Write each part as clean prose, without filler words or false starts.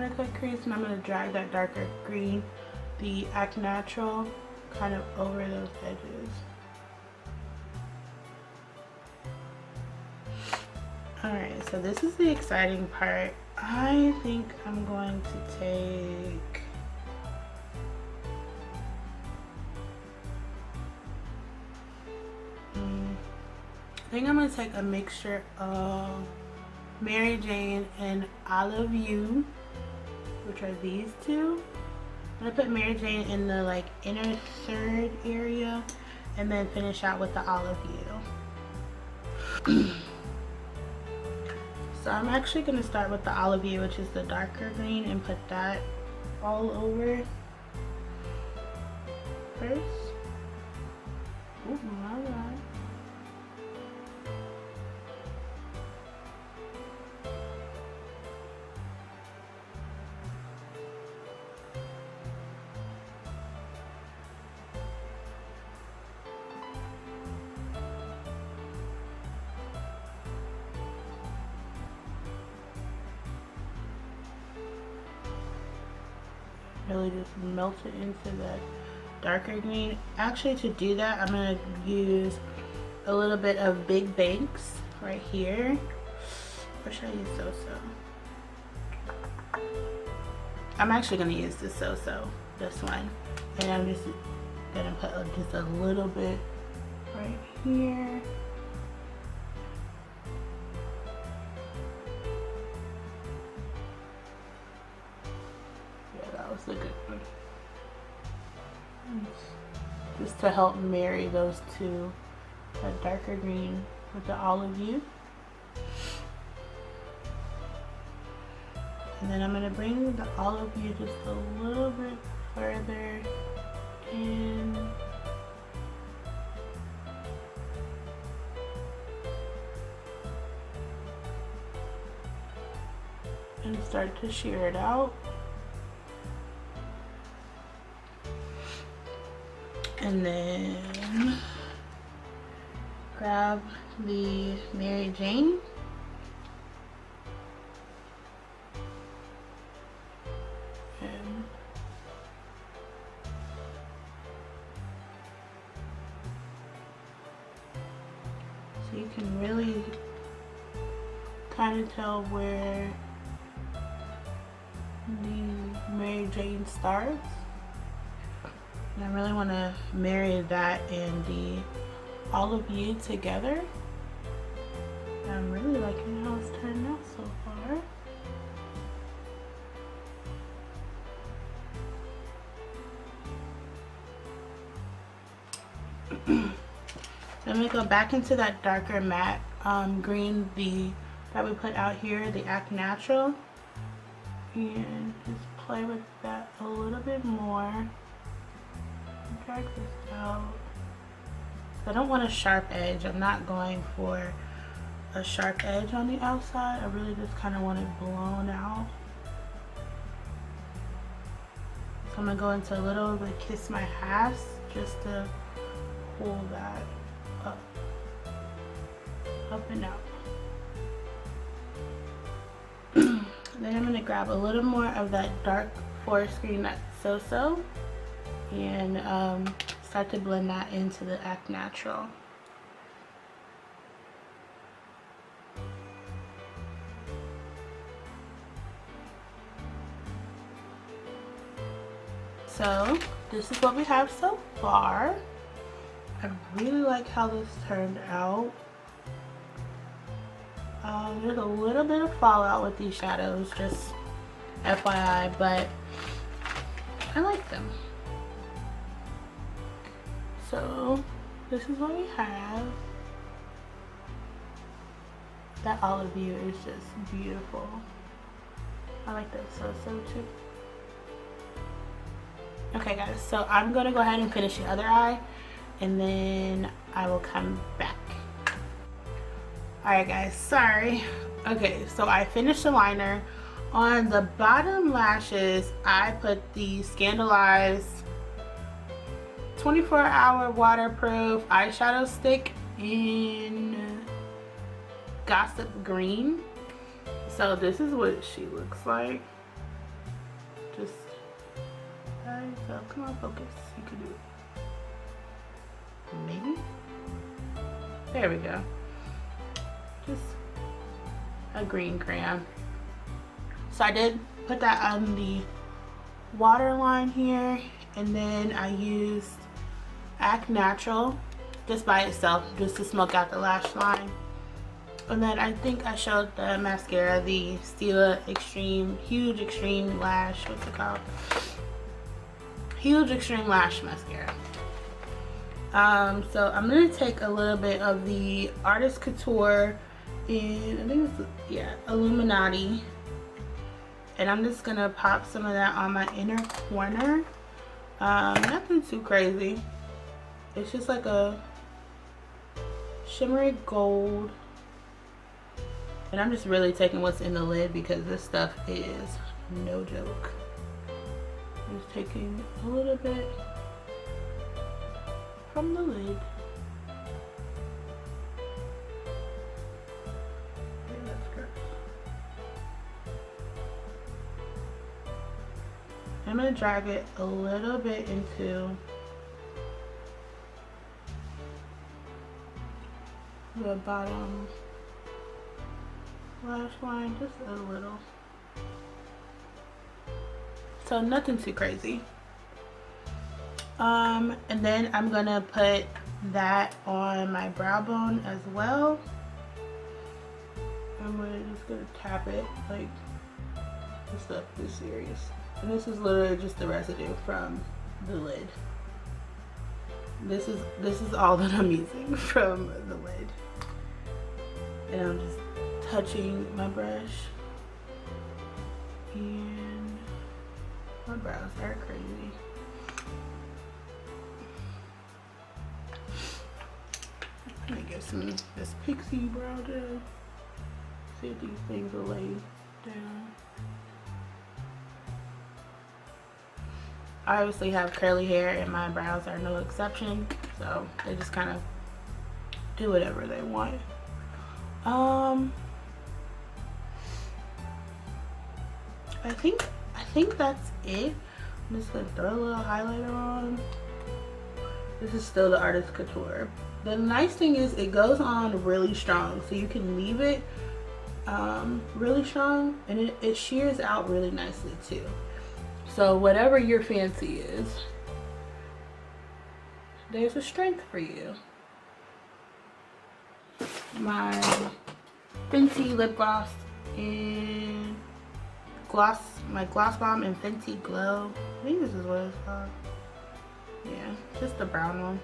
gonna cut crease, and I'm gonna drag that darker green, the Act Natural, kind of over those edges. Alright, so this is the exciting part. I think I'm going to take a mixture of Mary Jane and Olive You, which are these two. I'm gonna put Mary Jane in the like inner third area and then finish out with the Olive You. So I'm actually gonna start with the Olive You, which is the darker green, and put that all over first. Oh my God. Really just melt it into that darker green. Actually, to do that, I'm going to use a little bit of Big Banks right here. Or should I use So-So? I'm actually going to use the So-So, this one. And I'm just going to put just a little bit right here. A good one. Just to help marry those two, that darker green with the Olive You. And then I'm going to bring the Olive You just a little bit further in. And start to shear it out. And then grab the Mary Jane and so you can really kind of tell where the Mary Jane starts. And I really want to marry that and the Olive You together. I'm really liking how it's turned out so far. Then we go back into that darker matte green that we put out here, the Act Natural, and just play with that a little bit more. Drag this out. I don't want a sharp edge. I'm not going for a sharp edge on the outside. I really just kind of want it blown out. So I'm going to go into a little of the Kiss My Halves just to pull that up and out. Then I'm going to grab a little more of that dark forest green, that's So-So, and start to blend that into the Act Natural. So this is what we have so far. I really like how this turned out. There's a little bit of fallout with these shadows, just FYI, but I like them. So this is what we have. That Olive You is just beautiful. I like that So-So too. Okay guys, so I'm gonna go ahead and finish the other eye and then I will come back. Alright guys, sorry. Okay, so I finished the liner. On the bottom lashes, I put the Scandalized 24-hour waterproof eyeshadow stick in Gossip Green. So this is what she looks like. Okay, so come on, focus. You can do it. Maybe. There we go. Just a green crayon. So I did put that on the waterline here, and then I used Act Natural just by itself, just to smoke out the lash line. And then I think I showed the mascara, the Stila Extreme, Huge Extreme Lash, what's it called? Huge Extreme Lash Mascara. So I'm gonna take a little bit of the Artist Couture in, I think it's, yeah, Illuminati. And I'm just gonna pop some of that on my inner corner. Nothing too crazy. It's just like a shimmery gold. And I'm just really taking what's in the lid because this stuff is no joke. Just taking a little bit from the lid. Okay, that's good. I'm gonna drag it a little bit into the bottom lash line, just a little. So nothing too crazy. And then I'm gonna put that on my brow bone as well. I'm just gonna tap it like this stuff is serious. And this is literally just the residue from the lid. This is all that I'm using from the lid. And I'm just touching my brush, and my brows are crazy. I'm gonna get some this pixie brow gel. See if these things will lay down. I obviously have curly hair and my brows are no exception, so they just kind of do whatever they want. I think that's it. I'm just gonna throw a little highlighter on. This is still the Artist Couture. The nice thing is it goes on really strong, so you can leave it really strong, and it shears out really nicely too. So whatever your fancy is, there's a strength for you. My Fenty lip gloss in my Gloss Bomb in Fenty Glow. I think this is what it's called. Yeah, just the brown one.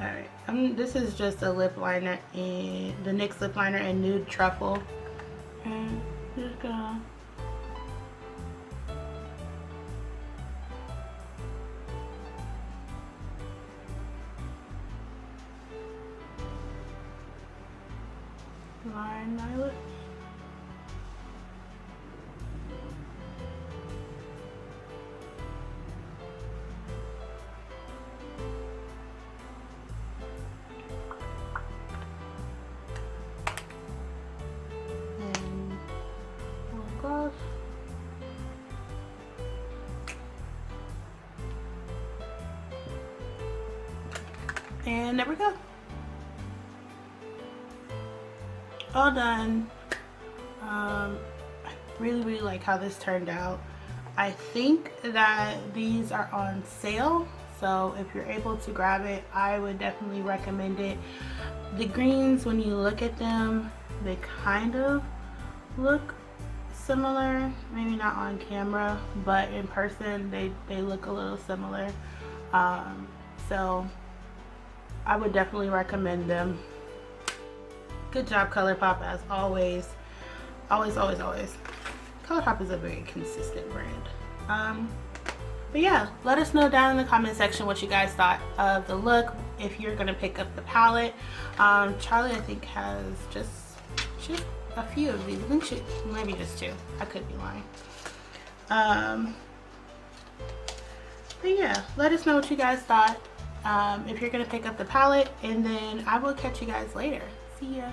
Alright, this is just a lip liner in the NYX lip liner in Nude Truffle. And just gonna line my lips. And more gloss. And there we go. All done. I really like how this turned out. I think that these are on sale, so if you're able to grab it, I would definitely recommend it. The greens, when you look at them, they kind of look similar, maybe not on camera, but in person they look a little similar. So I would definitely recommend them. Good job, Colourpop, as always. Always. Colourpop is a very consistent brand. But yeah, let us know down in the comment section what you guys thought of the look, if you're gonna pick up the palette. Charlie, I think, has just a few of these. I think maybe just two. I could be lying. But yeah, let us know what you guys thought, if you're gonna pick up the palette, and then I will catch you guys later. See ya.